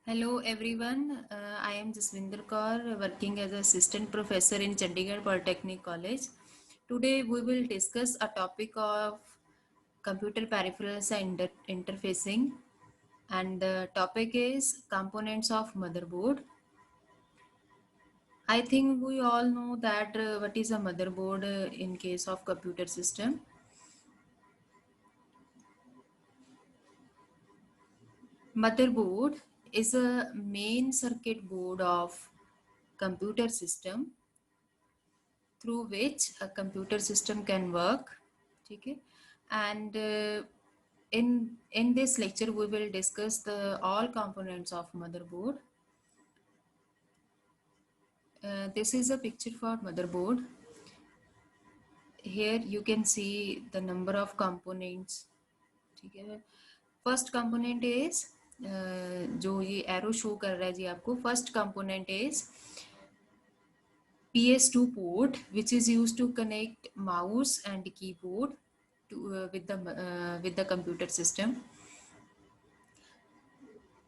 Hello everyone, I am Jaswinder Kaur working as assistant professor in Chandigarh Polytechnic College. Today we will discuss a topic of computer peripherals and interfacing, and the topic is components of motherboard. I think we all know that what is a motherboard in case of computer system. Motherboard is a main circuit board of computer system through which a computer system can work. Okay, and in this lecture we will discuss the all components of motherboard. This is a picture for motherboard. Here you can see the number of components. ठीक है, first component is जो ये arrow show कर रहा है जी आपको, first component is PS2 port, which is used to connect mouse and keyboard to with the computer system.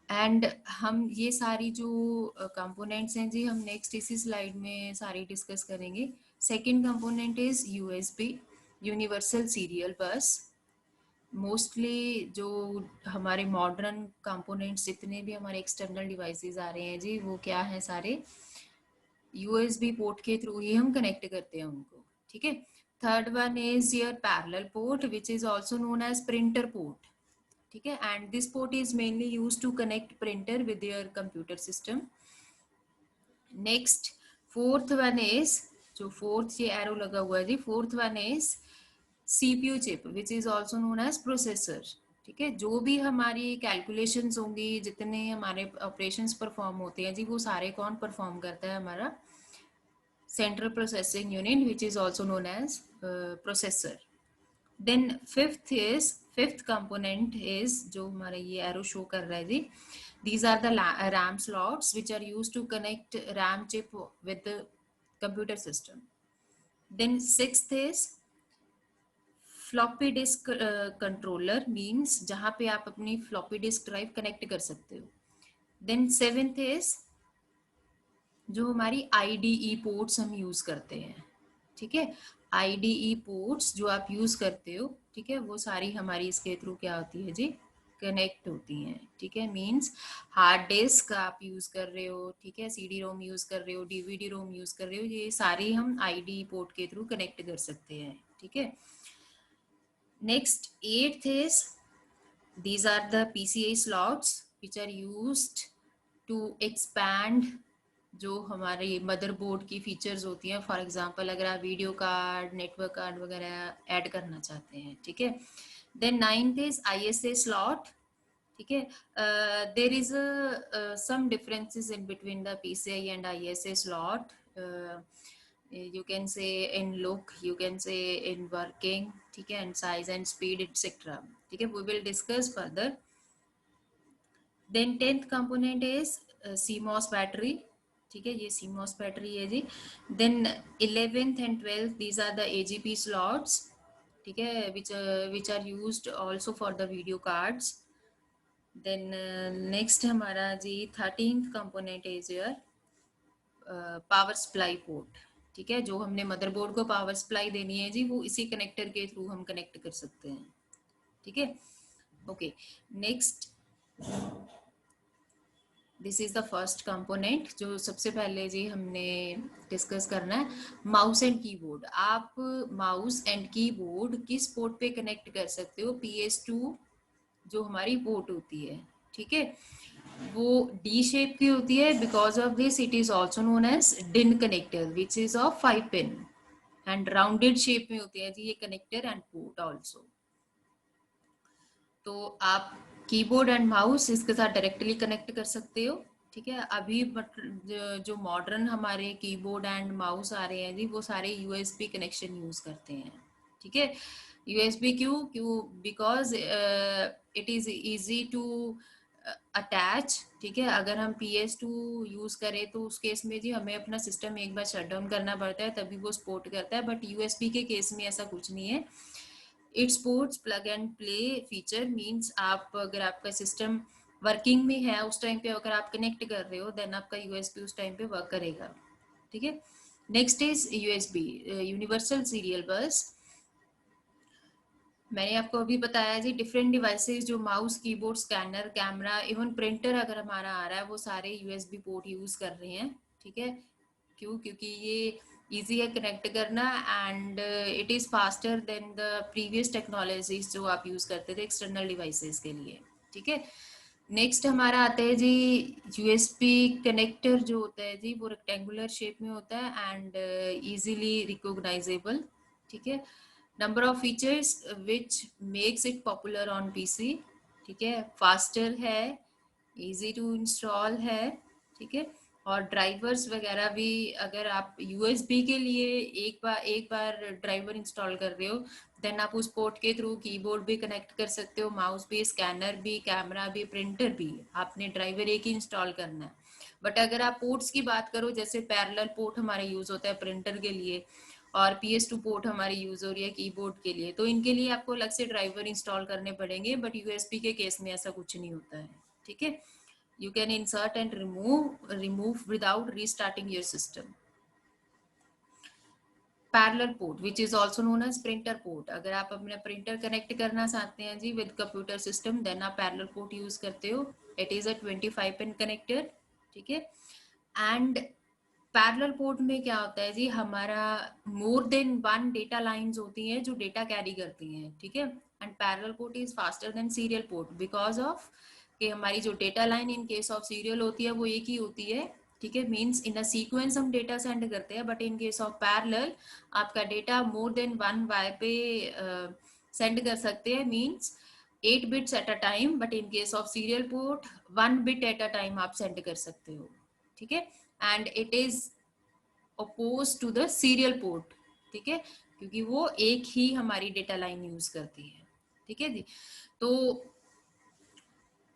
And हम ये सारी जो कंपोनेंट्स हैं जी, हम नेक्स्ट इसी स्लाइड में सारी डिस्कस करेंगे. Second component is USB, universal serial बस. मोस्टली जो हमारे मॉडर्न कंपोनेंट्स जितने भी हमारे एक्सटर्नल डिवाइसेस आ रहे हैं जी, वो क्या है, सारे यूएसबी पोर्ट के थ्रू ही हम कनेक्ट करते हैं उनको. ठीक है. Third one is your parallel port which is also known as printer port. ठीक है, and this port is mainly use to connect printer with your computer system. Next fourth one is, जो fourth ये arrow लगा हुआ है जी, fourth one is CPU chip which is also known as processor. ठीक है, जो भी हमारी कैलकुलेशंस होंगी, जितने हमारे ऑपरेशंस परफॉर्म होते हैं जी, वो सारे कौन परफॉर्म करता है, हमारा central processing unit which is also known as processor. Then fifth component is जो हमारा ये एरो शो कर रहा है जी, these are the RAM slots which are used to connect RAM chip with the computer system. Then sixth is floppy disk controller, means जहां पे आप अपनी फ्लॉपी डिस्क ड्राइव कनेक्ट कर सकते हो. देन सेवेंथ इज जो हमारी आईडीई पोर्ट्स हम यूज करते हैं. ठीक है, आईडीई पोर्ट्स जो आप यूज करते हो, ठीक है, वो सारी हमारी इसके थ्रू क्या होती है जी, कनेक्ट होती हैं. ठीक है, मीन्स हार्ड डिस्क आप यूज कर रहे हो, ठीक है, सीडी रोम यूज कर रहे हो, डीवीडी रोम यूज कर रहे हो, ये सारी हम आईडीई पोर्ट के थ्रू कनेक्ट कर सकते हैं. ठीक है. Next, eighth is these are the PCI slots which are used to expand जो हमारे मदरबोर्ड की फीचर्स होती हैं. फॉर एग्जांपल अगर आप वीडियो कार्ड, नेटवर्क कार्ड वगैरह ऐड करना चाहते हैं. ठीक है. Then ninth is ISA slot. ठीक है, there is some differences in between the PCI and ISA slot. You can say in look, you can say in working, ठीक है, and size and speed etc. ठीक है, we will discuss further. Then 10th component is CMOS battery. ठीक है, ये CMOS battery है जी. Then 11th and 12th, these are the AGP slots. ठीक है, which are used also for the video cards. Then next हमारा जी 13th component is your power supply port. ठीक है, जो हमने मदरबोर्ड को पावर सप्लाई देनी है जी, वो इसी कनेक्टर के थ्रू हम कनेक्ट कर सकते हैं. ठीक है. Okay, next this is the first component जो सबसे पहले जी हमने डिस्कस करना है, माउस एंड कीबोर्ड. आप माउस एंड कीबोर्ड किस पोर्ट पे कनेक्ट कर सकते हो? PS2 जो हमारी पोर्ट होती है, ठीक है, वो डी शेप की होती है. Because of this it is also known as DIN connector which is of 5 pin, and rounded shape में होते हैं जी ये कनेक्टर एंड पोर्ट ऑल्सो. तो आप कीबोर्ड एंड माउस इसके साथ डायरेक्टली कनेक्ट कर सकते हो. ठीक है, अभी जो मॉडर्न हमारे कीबोर्ड एंड माउस आ रहे हैं जी, वो सारे यूएसबी कनेक्शन यूज करते हैं. ठीक है, यूएसबी क्यों because it is easy to attach. ठीक है, अगर हम PS2 यूज करें तो उस केस में जी हमें अपना सिस्टम एक बार शट डाउन करना पड़ता है, तभी वो सपोर्ट करता है. बट यूएसबी के केस में ऐसा कुछ नहीं है. It supports plug and play feature, means आप अगर आपका सिस्टम वर्किंग में है उस टाइम पे अगर आप कनेक्ट कर रहे हो देन आपका यूएसबी उस टाइम पे वर्क करेगा, ठीक है। Next is USB, universal serial बस। मैंने आपको अभी बताया जी डिफरेंट डिवाइसेस जो mouse, keyboard, scanner, camera, even printer अगर हमारा आ रहा है वो सारे यूएसबी पोर्ट यूज कर रहे हैं, ठीक है। क्यों? क्योंकि ये इजी है कनेक्ट करना and it is faster then the previous technologies जो आप यूज करते थे एक्सटर्नल डिवाइसेस के लिए, ठीक है। नेक्स्ट हमारा आता है जी यूएसबी कनेक्टर जो होता है जी वो रेक्टेंगुलर शेप में होता है एंड इजीली रिकॉग्नाइजेबल, ठीक है। Number of features which makes it popular on PC, ठीक है। फास्टर है, इजी टू इंस्टॉल है, ठीक है। और ड्राइवर्स वगैरह भी अगर आप यूएसबी के लिए एक बार ड्राइवर इंस्टॉल कर रहे हो देन आप उस पोर्ट के थ्रू कीबोर्ड भी कनेक्ट कर सकते हो, माउस भी, स्कैनर भी, कैमरा भी, प्रिंटर भी। आपने ड्राइवर एक ही इंस्टॉल करना है। बट अगर आप पोर्ट्स की बात करो जैसे पैरेलल पोर्ट हमारा यूज होता है प्रिंटर के लिए और PS2 पोर्ट हमारी यूज हो रही है कीबोर्ड के लिए, तो इनके लिए आपको अलग से ड्राइवर इंस्टॉल करने पड़ेंगे, बट यूएसबी के केस में ऐसा कुछ नहीं होता है, ठीक है। You can insert and remove without restarting your system. Parallel port which is also known as printer port. अगर आप अपना प्रिंटर कनेक्ट करना चाहते हैं जी विद कंप्यूटर सिस्टम देन आप पैरेलल पोर्ट यूज करते हो। It is a 25 pin connector, ठीक है। एंड पैरेलल पोर्ट में क्या होता है जी हमारा more than one data lines होती हैं जो डेटा कैरी करती हैं, ठीक है। And parallel port is faster than serial port because of कि हमारी जो data line in case of serial होती है वो एक ही होती है, ठीक है। मीन्स इन अ सीक्वेंस हम डेटा सेंड करते हैं, but in case of parallel आपका data more than one way पे सेंड कर सकते हैं, means 8 bits at a time. But in case of serial port 1 bit at a time आप send कर सकते हो, ठीक है। And it is oppose to the serial port, ठीक है, क्योंकि वो एक ही हमारी डेटा लाइन यूज करती है, ठीक है जी। तो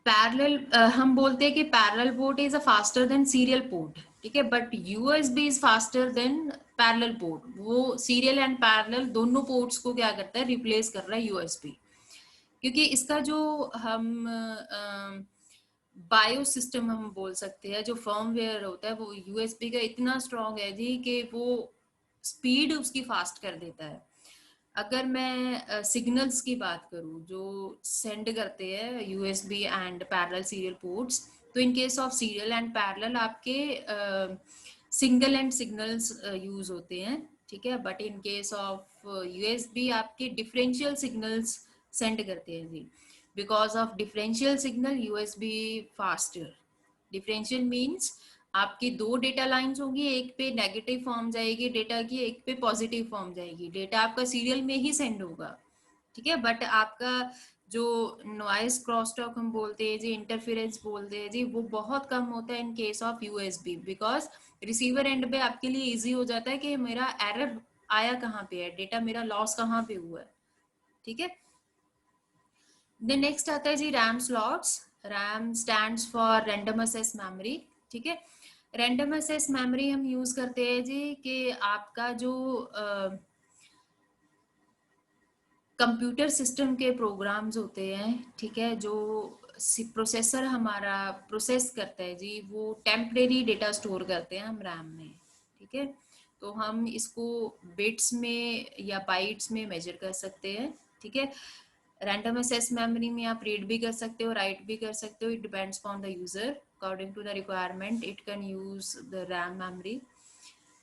पैरेलल हम बोलते हैं कि parallel port is a faster than serial port, ठीक है। But USB is faster then parallel port. वो सीरियल एंड पैरेलल दोनों पोर्ट्स को क्या करता है रिप्लेस कर रहा है यूएसबी, क्योंकि इसका जो हम बायो सिस्टम हम बोल सकते हैं जो फर्मवेयर होता है वो यूएसबी का इतना स्ट्रॉन्ग है जी कि वो स्पीड उसकी फास्ट कर देता है। अगर मैं सिग्नल्स की बात करूं जो सेंड करते हैं USB and parallel serial ports, तो in case of serial and parallel आपके सिंगल एंड सिग्नल्स यूज होते हैं, ठीक है। But in case of USB आपके डिफरेंशियल सिग्नल्स सेंड करते हैं जी। Because of differential signal USB faster. Differential means आपकी दो डेटा लाइंस होंगी, एक पे नेगेटिव फॉर्म जाएगी डेटा की, एक पे पॉजिटिव फॉर्म जाएगी। डेटा आपका सीरियल में ही सेंड होगा, ठीक है। बट आपका जो नॉइस क्रॉस टॉक हम बोलते हैं जी, इंटरफेरेंस बोलते हैं जी, वो बहुत कम होता है इन case of USB because receiver and पे आपके लिए इजी हो जाता है कि मेरा एरर आया कहाँ पे है, डेटा मेरा लॉस कहाँ पे हुआ है, ठीक है। देन नेक्स्ट आता है जी RAM slots. RAM stands for random access memory, ठीक है। रैंडम एक्सेस मेमोरी हम यूज करते हैं जी कि आपका जो कंप्यूटर सिस्टम के प्रोग्राम्स होते हैं, ठीक है, जो प्रोसेसर हमारा प्रोसेस करता है जी वो टेम्परेरी डेटा स्टोर करते हैं हम रैम में, ठीक है। तो हम इसको बिट्स में या बाइट्स में मेजर कर सकते हैं, ठीक है। रैंडम एक्सेस मेमोरी में आप रीड भी कर सकते हो, राइट भी कर सकते हो, it depends on the user according to the requirement it can use the RAM memory.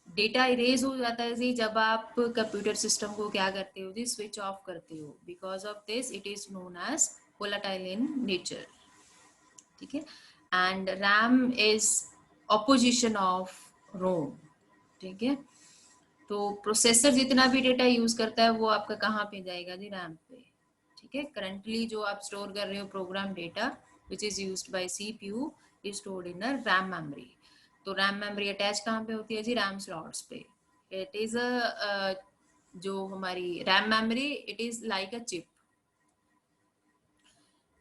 Data erase हो जाता है जी जब आप कंप्यूटर सिस्टम को क्या करते हो जी स्विच ऑफ करते हो। Because of this it is known as volatile in nature, ठीक है। And RAM is opposition of ROM, ठीक है। तो प्रोसेसर जितना भी डेटा यूज करता है वो आपका कहाँ पे जाएगा जी रैम पे, ठीक है। करंटली जो आप स्टोर कर रहे हो program data which is used by CPU is stored in a RAM memory. तो रैम मेमोरी अटैच कहाँ पे होती है जी रैम स्लॉट्स पे। इट इज अ जो हमारी RAM memory it is like a chip.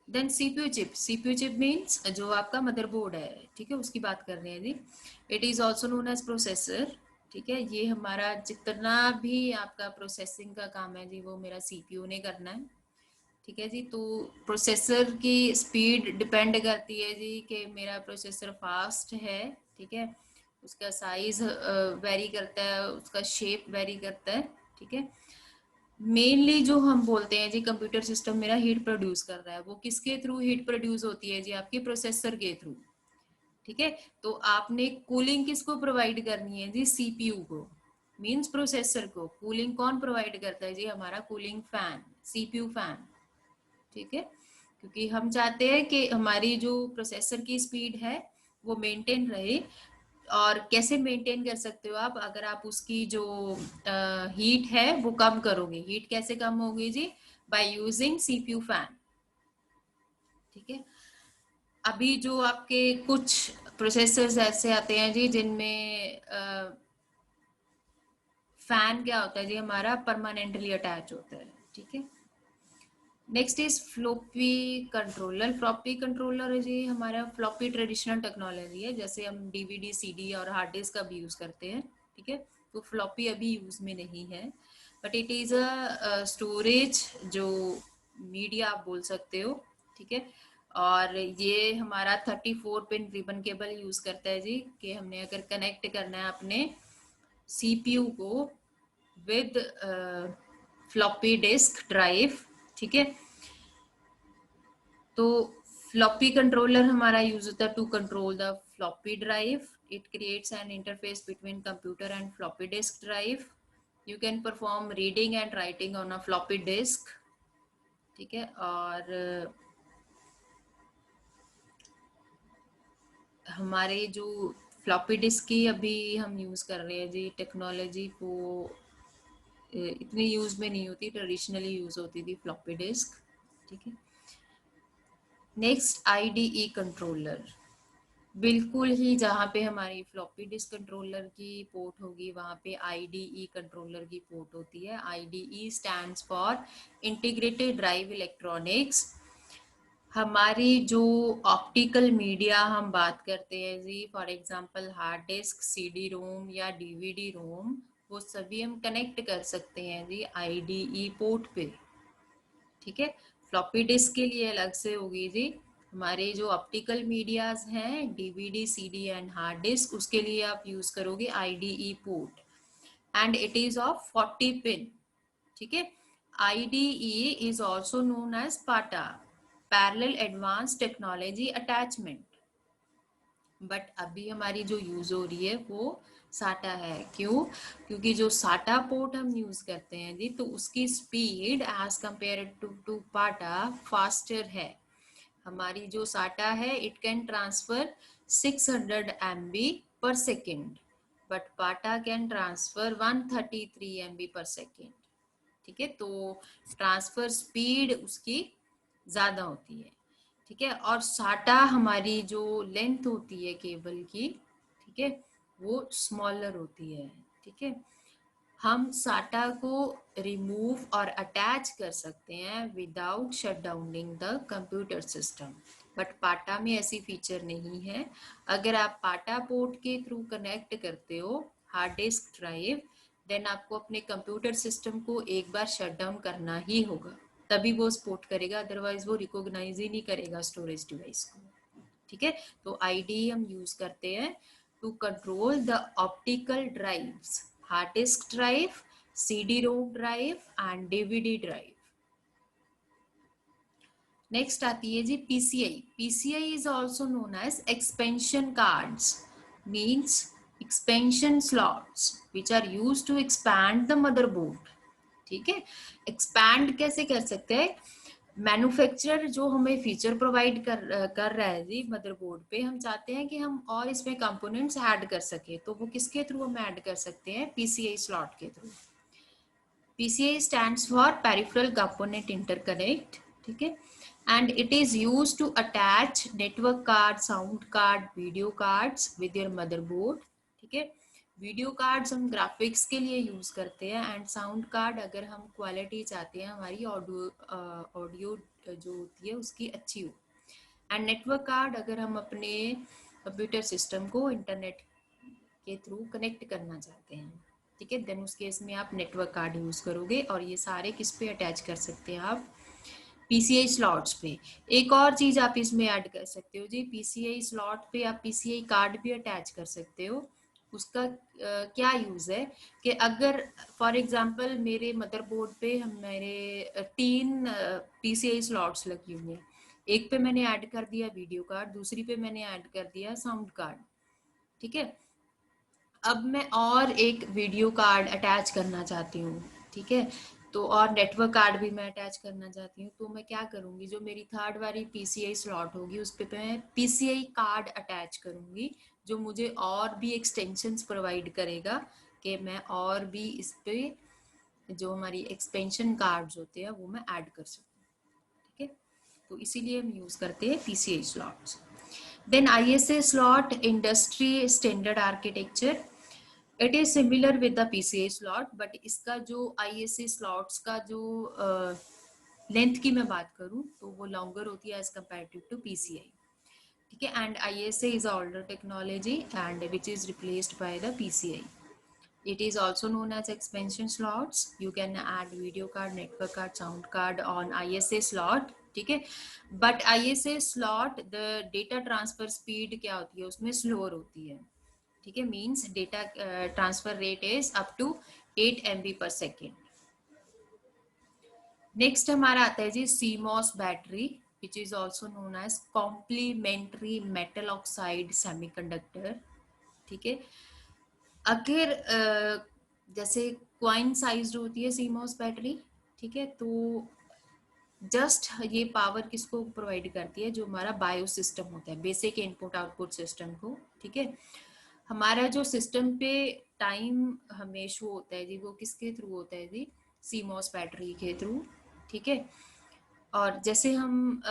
Then CPU chip means जो आपका मदरबोर्ड है, ठीक है, उसकी बात कर रहे हैं जी। It is also known as processor, ठीक है। ये हमारा जितना भी आपका प्रोसेसिंग का काम है जी वो मेरा सीपीयू ने करना है, ठीक है जी। तो प्रोसेसर की स्पीड डिपेंड करती है जी कि मेरा प्रोसेसर फास्ट है, ठीक है, उसका साइज वेरी करता है, उसका शेप वेरी करता है, ठीक है। मेनली जो हम बोलते हैं जी कंप्यूटर सिस्टम मेरा हीट प्रोड्यूस कर रहा है, वो किसके थ्रू हीट प्रोड्यूस होती है जी? आपके प्रोसेसर के थ्रू, ठीक है। तो आपने कूलिंग किसको प्रोवाइड करनी है जी? सीपीयू को, मींस प्रोसेसर को। कूलिंग कौन प्रोवाइड करता है जी? हमारा कूलिंग फैन, सीपीयू फैन, ठीक है। क्योंकि हम चाहते हैं कि हमारी जो प्रोसेसर की स्पीड है वो मेंटेन रहे। और कैसे मेंटेन कर सकते हो आप? अगर आप उसकी जो हीट है वो कम करोगे। हीट कैसे कम होगी जी? बाय यूजिंग सीपीयू फैन, ठीक है। अभी जो आपके कुछ प्रोसेसर्स ऐसे आते हैं जी जिनमें फैन क्या होता है जी? हमारा परमानेंटली अटैच होता है, ठीक है। Next is floppy controller. Floppy controller है जी हमारा फ्लॉपी ट्रेडिशनल टेक्नोलॉजी है, जैसे हम डीवीडी सीडी और हार्ड डिस्क का भी यूज करते हैं, ठीक है। तो फ्लॉपी अभी यूज में नहीं है, but it is a storage जो मीडिया आप बोल सकते हो, ठीक है। और ये हमारा 34 पिन रिबन केबल यूज करता है जी, कि हमने अगर कनेक्ट करना है अपने सीपीयू को विद फ्लॉपी डिस्क ड्राइव, ठीक है। तो फ्लॉपी कंट्रोलर हमारा यूज होता है to control the floppy drive. It creates an interface between computer and floppy disk drive. You can perform reading and writing on a floppy disk, ठीक है। और हमारे जो फ्लॉपी डिस्क की अभी हम यूज कर रहे हैं जी टेक्नोलॉजी, को इतनी यूज में नहीं होती, ट्रेडिशनली यूज होती थी फ्लॉपी डिस्क, ठीक है। Next IDE controller. बिल्कुल ही जहाँ पे हमारी फ्लॉपी डिस्क कंट्रोलर की पोर्ट होगी वहाँ पे आईडीई कंट्रोलर की पोर्ट होती है। IDE stands for integrated drive electronics. हमारी जो ऑप्टिकल मीडिया हम बात करते हैं जी, for example hard disk, CD ROM या डीवीडी रोम, वो सभी हम कनेक्ट कर सकते हैं जी आईडीई पोर्ट पे, ठीक है। फ्लॉपी डिस्क के लिए अलग से होगी जी। हमारे जो ऑप्टिकल मीडियाज हैं DVD CD and hard disk, उसके लिए आप यूज करोगे IDE port, and it is of 40 pin, ठीक है। IDE is also known as PATA, parallel advance technology attachment. But अभी हमारी जो यूज हो रही है वो साटा है। क्यों? क्योंकि जो साटा पोर्ट हम यूज करते हैं जी, तो उसकी स्पीड एज कंपेयर टू पाटा फास्टर है। हमारी जो साटा है it can transfer 600 MB per second, but पाटा can transfer 133 MB per second, ठीक है। तो ट्रांसफर स्पीड उसकी ज्यादा होती है, ठीक है। और साटा हमारी जो लेंथ होती है केबल की, ठीक है, वो स्मॉलर होती है, ठीक है। हम साटा को रिमूव और अटैच कर सकते हैं without shut Downing the computer system, but पाटा में ऐसी फीचर नहीं है। अगर आप पाटा पोर्ट के थ्रू कनेक्ट करते हो हार्ड डिस्क ड्राइव, देन आपको अपने कंप्यूटर सिस्टम को एक बार शट डाउन करना ही होगा, तभी वो सपोर्ट करेगा, अदरवाइज वो रिकॉग्नाइज ही नहीं करेगा स्टोरेज डिवाइस को, ठीक है। तो आईडी हम यूज करते हैं to control the optical drives, hard disk drive, CD ROM drive and DVD drive. Next आती है जी PCI. PCI is also known as expansion cards, means expansion slots which are use to expand the motherboard, ठीक है। Expand कैसे कर सकते हैं? Manufacturer जो हमें फीचर प्रोवाइड कर रहा है जी मदरबोर्ड पे, हम चाहते हैं कि हम और इसमें कंपोनेंट्स ऐड कर सके, तो वो किसके थ्रू हम ऐड कर सकते हैं? पीसीआई स्लॉट के through. PCI stands for Peripheral Component Interconnect, ठीक है, and it is used to attach network card, sound card, video cards with your motherboard, ठीक है। वीडियो कार्ड्स हम ग्राफिक्स के लिए यूज करते हैं, एंड साउंड कार्ड अगर हम क्वालिटी चाहते हैं हमारी ऑडियो जो होती है उसकी अच्छी हो, एंड नेटवर्क कार्ड अगर हम अपने कंप्यूटर सिस्टम को इंटरनेट के थ्रू कनेक्ट करना चाहते हैं, ठीक है। देन उस केस में आप नेटवर्क कार्ड यूज करोगे, और ये सारे किस पे अटैच कर सकते हैं आप? पीसीआई स्लॉट्स पे एक और चीज आप इसमें ऐड कर सकते हो जी, पीसीआई स्लॉट पे आप पीसीआई कार्ड भी अटैच कर सकते हो। उसका क्या यूज है कि अगर फॉर एग्जांपल मेरे मदरबोर्ड पे मेरे 3 पीसीआई स्लॉट्स लगी हुई हैं, एक पे मैंने ऐड कर दिया वीडियो कार्ड, दूसरी पे मैंने ऐड कर दिया साउंड कार्ड, ठीक है। अब मैं और एक वीडियो कार्ड अटैच करना चाहती हूँ, ठीक है, तो और नेटवर्क कार्ड भी मैं अटैच करना चाहती हूँ, तो मैं क्या करूँगी, जो मेरी थर्ड वाली पीसीआई स्लॉट होगी उस पे मैं पीसीआई कार्ड अटैच करूँगी, जो मुझे और भी एक्सटेंशंस प्रोवाइड करेगा कि मैं और भी इस पे जो हमारी एक्सपेंशन कार्ड्स होते हैं वो मैं ऐड कर सकूँ, ठीक है। तो इसीलिए हम यूज़ करते हैं PCI slots. Then ISA slot industry standard architecture, it is similar with the PCI slot, but इसका जो आईएसए स्लॉट्स का जो लेंथ की मैं बात करूं तो वो लॉन्गर होती है एज कम्पेरेटिव टू पीसीआई, ठीक है। And ISA is older technology and which is replaced by the PCI. It is also known as expansion slots. You can add video card, network card, sound card on ISA slot, ठीक है। But ISA slot the data transfer speed क्या होती है उसमें slower होती है, ठीक है, means data transfer rate is up to 8 MB per second. Next हमारा आता है जी CMOS battery, which is also known as complementary metal oxide semiconductor, ठीक है। अगर जैसे क्वाइन साइज होती है सीमॉस बैटरी, ठीक है, तो जस्ट ये पावर किसको प्रोवाइड करती है, जो हमारा बायो सिस्टम होता है, बेसिक इनपुट आउटपुट सिस्टम को, ठीक है। हमारा जो सिस्टम पे टाइम हमें शो होता है जी वो किसके थ्रू होता है जी, सीमॉस बैटरी के थ्रू, ठीक है। और जैसे हम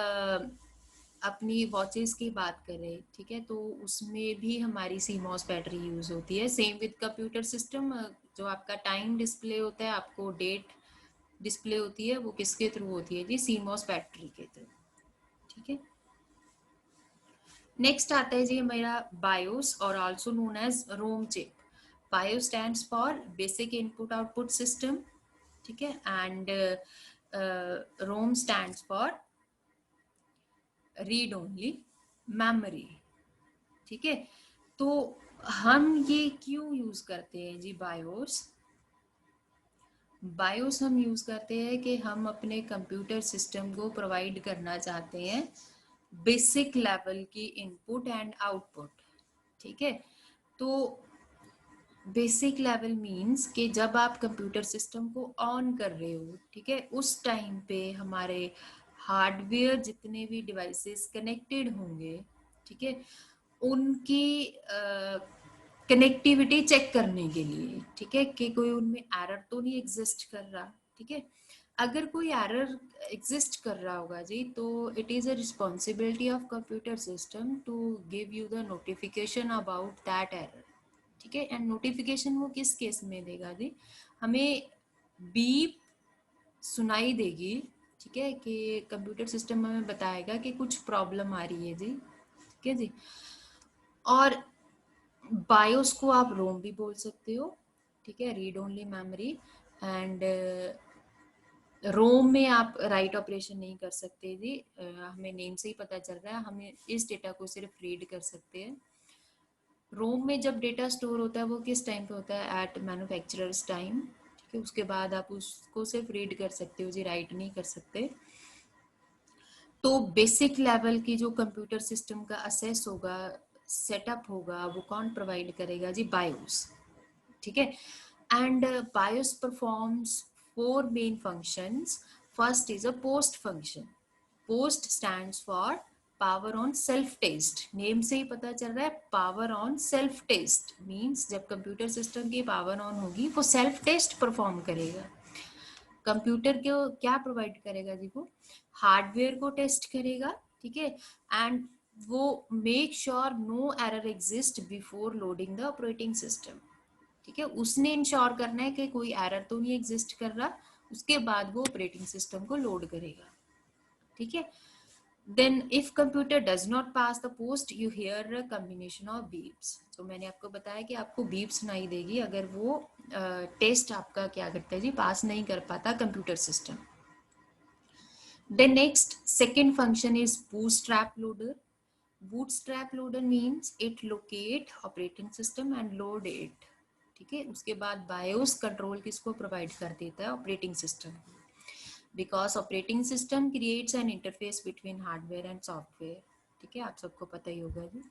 अपनी वॉचेस की बात करें, ठीक है, तो उसमें भी हमारी सीमॉस बैटरी यूज होती है। सेम विद कंप्यूटर सिस्टम, जो आपका टाइम डिस्प्ले होता है, आपको डेट डिस्प्ले होती है, वो किसके थ्रू होती है जी, सीमॉस बैटरी के थ्रू, ठीक है। नेक्स्ट आता है जी मेरा बायोस और also known as ROM chip. Bio stands for basic input output system, ठीक है, and ROM stands for read only memory, ठीक है। तो हम ये क्यों यूज करते हैं जी बायोस, बायोस हम यूज करते हैं कि हम अपने कंप्यूटर सिस्टम को प्रोवाइड करना चाहते हैं बेसिक लेवल की इनपुट एंड आउटपुट, ठीक है। तो बेसिक लेवल मींस कि जब आप कंप्यूटर सिस्टम को ऑन कर रहे हो, ठीक है, उस टाइम पे हमारे हार्डवेयर जितने भी डिवाइसेस कनेक्टेड होंगे, ठीक है, उनकी कनेक्टिविटी चेक करने के लिए, ठीक है, कि कोई उनमें एरर तो नहीं एग्जिस्ट कर रहा, ठीक है। अगर कोई एरर एग्जिस्ट कर रहा होगा जी तो it is a responsibility of computer system to give you the notification about that error, ठीक है। एंड नोटिफिकेशन वो किस केस में देगा जी, हमें बीप सुनाई देगी, ठीक है, कि कंप्यूटर सिस्टम हमें बताएगा कि कुछ प्रॉब्लम आ रही है जी, ठीक है जी। और बायोस को आप रोम भी बोल सकते हो, ठीक है, रीड ओनली मेमोरी। एंड रोम में आप राइट ऑपरेशन नहीं कर सकते जी, हमें नेम से ही पता चल रहा है, हमें इस डेटा को सिर्फ रीड कर सकते हैं। रोम में जब डेटा स्टोर होता है वो किस टाइम पे होता है, एट मैन्युफैक्चरर्स टाइम, ठीक है, उसके बाद आप उसको सिर्फ रीड कर सकते हो जी, राइट नहीं कर सकते। तो बेसिक लेवल की जो कंप्यूटर सिस्टम का असेस होगा, सेटअप होगा, वो कौन प्रोवाइड करेगा जी, बायोस, ठीक है। And BIOS performs 4 main functions. First is a post function. Post stands for power on self test, name से ही पता चल रहा है, power on self test means जब कंप्यूटर सिस्टम की पावर ऑन होगी वो सेल्फ टेस्ट परफॉर्म करेगा। कंप्यूटर को क्या प्रोवाइड करेगा जी, वो हार्डवेयर को टेस्ट करेगा, ठीक है। एंड वो make sure no error exist before loading the operating system, ठीक है, उसने इंश्योर करना है कि कोई एरर तो नहीं एग्जिस्ट कर रहा, उसके बाद वो ऑपरेटिंग सिस्टम को लोड करेगा, ठीक है। Then if computer does not pass the post you hear a combination of beeps, तो मैंने आपको बताया कि आपको बीप सुनाई देगी अगर वो टेस्ट आपका क्या करता है जी, पास नहीं कर पाता computer system. The next second function is bootstrap loader. Bootstrap loader means it locate operating system and load it. ठीक है, उसके बाद BIOS कंट्रोल किसको प्रोवाइड कर देता है? Operating system, because operating system creates an interface between hardware and software. ठीक है, आप सबको पता ही होगा जी.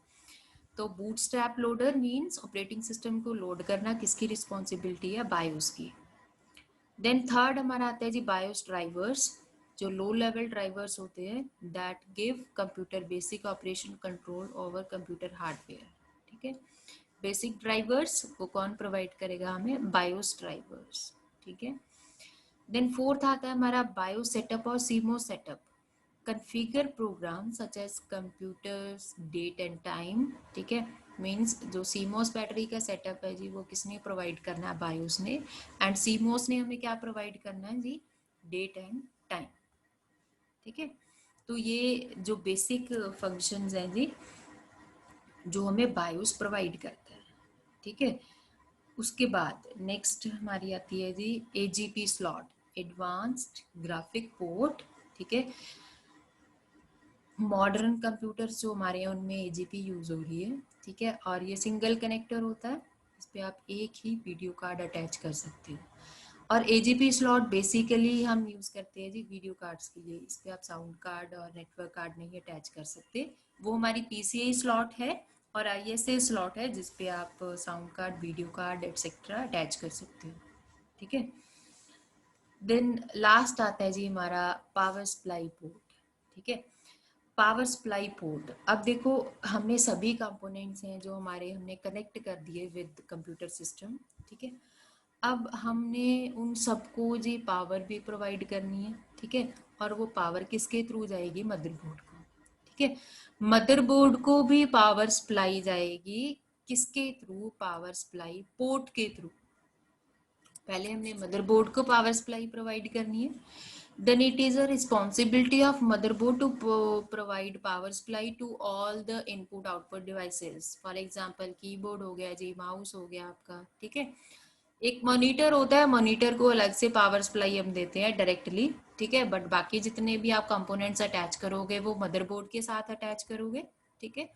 तो bootstrap loader means operating system को लोड करना किसकी रिस्पॉन्सिबिलिटी है? बायोस की. देन थर्ड हमारा आता है जी बायोस ड्राइवर्स, जो लो लेवल ड्राइवर्स होते हैं that give computer basic operation control over computer hardware. ठीक है, बेसिक ड्राइवर्स वो कौन प्रोवाइड करेगा हमें? BIOS drivers. ठीक है. देन फोर्थ आता है हमारा बायो सेटअप और CMOS setup. Configure program such as computers date and time. ठीक है, मीन्स जो सीमोस बैटरी का सेटअप है जी वो किसने प्रोवाइड करना है? बायोस ने. एंड सीमोस ने हमें क्या प्रोवाइड करना है जी? Date and time. ठीक है, तो ये जो बेसिक फंक्शंस हैं जी जो हमें बायोस प्रोवाइड करता है. ठीक है, उसके बाद नेक्स्ट हमारी आती है जी AGP slot, advanced graphic port. ठीक है, मॉडर्न कंप्यूटर्स जो हमारे हैं उनमें AGP यूज हो रही है. ठीक है, और ये सिंगल कनेक्टर होता है, इस पे आप एक ही वीडियो कार्ड अटैच कर सकते हो. और AGP स्लॉट बेसिकली हम यूज करते हैं जी वीडियो कार्ड्स के लिए. इस पे आप साउंड कार्ड और नेटवर्क कार्ड नहीं अटैच कर सकते. वो हमारी PCI स्लॉट है और ISA स्लॉट है जिसपे आप sound card, video card etcetera attach कर सकते हो. ठीक है. देन लास्ट आता है जी हमारा पावर सप्लाई पोर्ट. ठीक है, पावर सप्लाई पोर्ट. अब देखो हमने सभी कंपोनेंट्स हैं जो हमारे हमने कनेक्ट कर दिए विद कंप्यूटर सिस्टम. ठीक है, अब हमने उन सबको जी पावर भी प्रोवाइड करनी है. ठीक है, और वो पावर किसके थ्रू जाएगी? मदरबोर्ड को. ठीक है, मदरबोर्ड को भी पावर सप्लाई जाएगी किसके थ्रू? पावर सप्लाई पोर्ट के थ्रू. पहले हमने मदरबोर्ड को पावर सप्लाई प्रोवाइड करनी है. Then it is a responsibility of motherboard to provide power supply to all the input output devices. For example keyboard हो गया जी, माउस हो गया आपका. ठीक है, एक मॉनिटर होता है, मॉनिटर को अलग से पावर सप्लाई हम देते हैं डायरेक्टली. ठीक है, बट बाकी जितने भी आप कंपोनेंट्स अटैच करोगे वो मदरबोर्ड के साथ अटैच करोगे. ठीक है,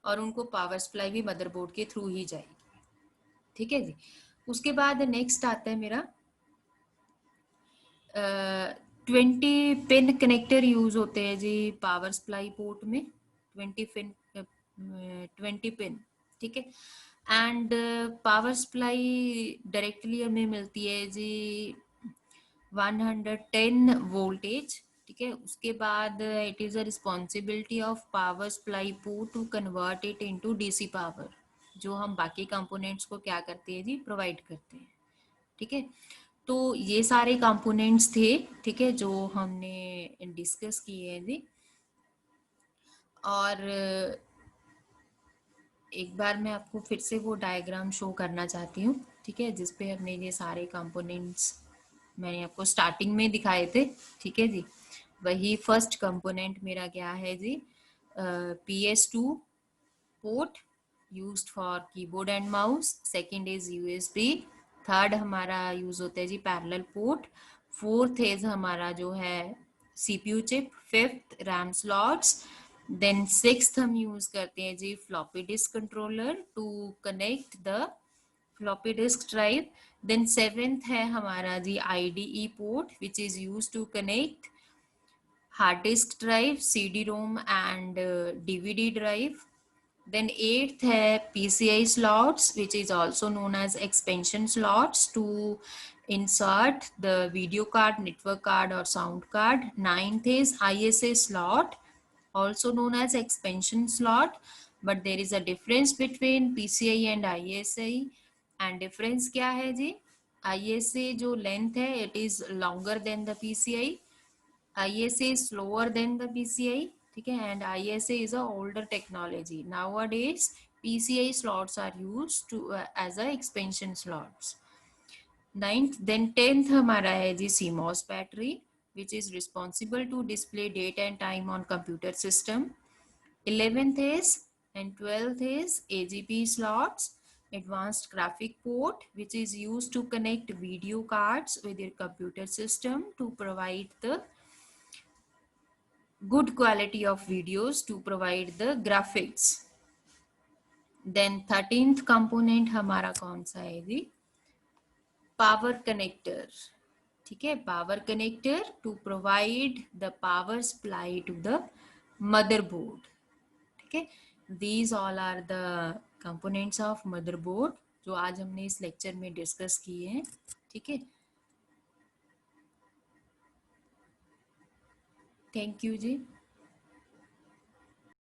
और उनको पावर सप्लाई भी मदरबोर्ड के थ्रू ही जाएगी. ठीक है जी. उसके बाद नेक्स्ट आता है मेरा 20 पिन कनेक्टर यूज होते हैं जी पावर सप्लाई पोर्ट में. 20 पिन. ठीक है, एंड पावर सप्लाई डायरेक्टली हमें मिलती है जी 110 वोल्टेज. ठीक है, उसके बाद it is a responsibility of power supply port to convert it into DC power, जो हम बाकी कंपोनेंट्स को क्या करते हैं जी? प्रोवाइड करते हैं. ठीक है, तो ये सारे कंपोनेंट्स थे. ठीक है, जो हमने डिस्कस किए हैं जी. और एक बार मैं आपको फिर से वो डायग्राम शो करना चाहती हूँ. ठीक है, जिसपे हमने ये सारे कंपोनेंट्स मैंने आपको स्टार्टिंग में दिखाए थे. ठीक है जी, वही फर्स्ट कंपोनेंट मेरा क्या है जी? PS2 port used for keyboard and mouse. Second is USB. Third हमारा यूज होता है जी पैरेलल पोर्ट. फोर्थ इज हमारा जो है CPU chip. Fifth RAM slots. Then sixth हम यूज करते हैं जी floppy disk controller to connect the floppy disk drive. Then seventh है हमारा जी IDE port which is use to connect hard disk drive, CD-ROM and DVD drive. Then eighth है PCI slots which is also known as expansion slots to insert the video card, network card or sound card. Ninth is ISA slot also known as expansion slot, but there is a difference between PCI and ISA. And difference क्या है जी? ISA जो length है it is longer than the PCI. ISA is slower than the PCI. ठीक है, and ISA is a older technology. Nowadays PCI slots are used to as a expansion slots. Ninth, then 10th हमारा है जी CMOS battery which is responsible to display date and time on computer system. 11th is and 12th is AGP slots, advanced graphic port which is used to connect video cards with your computer system to provide the good quality of videos to provide the graphics. Then 13th component हमारा कौन सा है जी? Power connector. ठीक है, power connector to provide the power supply to the motherboard. ठीक है, these all are the components of motherboard जो आज हमने इस लेक्चर में डिस्कस किए हैं. ठीक है, थैंक यू जी.